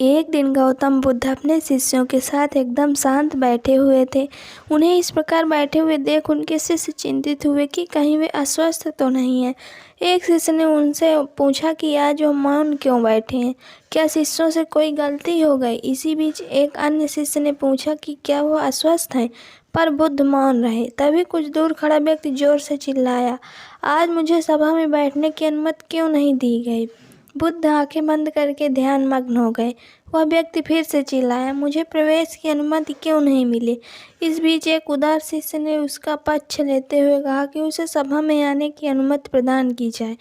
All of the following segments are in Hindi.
एक दिन गौतम बुद्ध अपने शिष्यों के साथ एकदम शांत बैठे हुए थे। उन्हें इस प्रकार बैठे हुए देख उनके शिष्य चिंतित हुए कि कहीं वे अस्वस्थ तो नहीं हैं। एक शिष्य ने उनसे पूछा कि आज वो मौन क्यों बैठे हैं, क्या शिष्यों से कोई गलती हो गई। इसी बीच एक अन्य शिष्य ने पूछा कि क्या वो अस्वस्थ हैं, पर बुद्ध मौन रहे। तभी कुछ दूर खड़ा व्यक्ति जोर से चिल्लाया, आज मुझे सभा में बैठने की अनुमति क्यों नहीं दी गई। बुद्ध आंखें बंद करके ध्यान मग्न हो गए। वह व्यक्ति फिर से चिल्लाया, मुझे प्रवेश की अनुमति क्यों नहीं मिली। इस बीच एक उदार शिष्य ने उसका पक्ष लेते हुए कहा कि उसे सभा में आने की अनुमति प्रदान की जाए।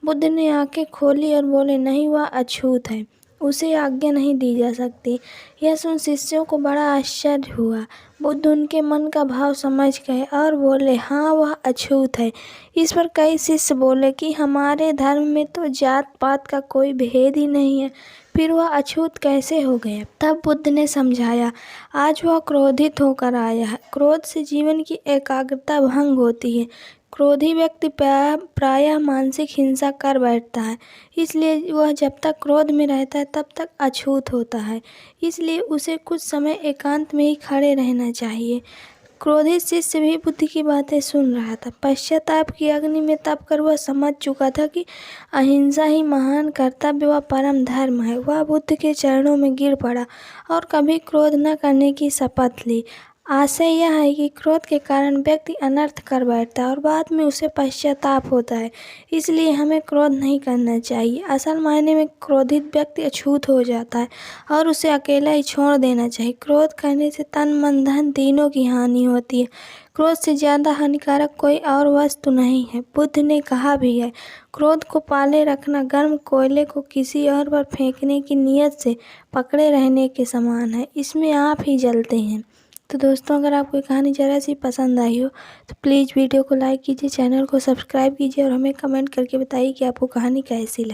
बुद्ध ने आंखें खोली और बोले, नहीं, वह अछूत है, उसे आज्ञा नहीं दी जा सकती। यह सुन शिष्यों को बड़ा आश्चर्य हुआ। बुद्ध उनके मन का भाव समझ गए और बोले, हाँ, वह अछूत है। इस पर कई शिष्य बोले कि हमारे धर्म में तो जात पात का कोई भेद ही नहीं है, फिर वह अछूत कैसे हो गया। तब बुद्ध ने समझाया, आज वह क्रोधित होकर आया है। क्रोध से जीवन की एकाग्रता भंग होती है। क्रोधी व्यक्ति प्रायः मानसिक हिंसा कर बैठता है, इसलिए वह जब तक क्रोध में रहता है तब तक अछूत होता है। इसलिए उसे कुछ समय एकांत में ही खड़े रहना चाहिए। क्रोधित शिष्य भी बुद्ध की बातें सुन रहा था। पश्चाताप की अग्नि में तपकर वह समझ चुका था कि अहिंसा ही महान कर्तव्य व परम धर्म है। वह बुद्ध के चरणों में गिर पड़ा और कभी क्रोध न करने की शपथ ली। आशय यह है कि क्रोध के कारण व्यक्ति अनर्थ कर बैठता है और बाद में उसे पश्चाताप होता है। इसलिए हमें क्रोध नहीं करना चाहिए। असल मायने में क्रोधित व्यक्ति अछूत हो जाता है और उसे अकेला ही छोड़ देना चाहिए। क्रोध करने से तन मन धन तीनों की हानि होती है। क्रोध से ज़्यादा हानिकारक कोई और वस्तु नहीं है। बुद्ध ने कहा भी है, क्रोध को पाले रखना गर्म कोयले को किसी और पर फेंकने की नीयत से पकड़े रहने के समान है, इसमें आप ही जलते हैं। तो दोस्तों, अगर आपको ये कहानी ज़रा सी पसंद आई हो तो प्लीज़ वीडियो को लाइक कीजिए, चैनल को सब्सक्राइब कीजिए और हमें कमेंट करके बताइए कि आपको कहानी कैसी लगी।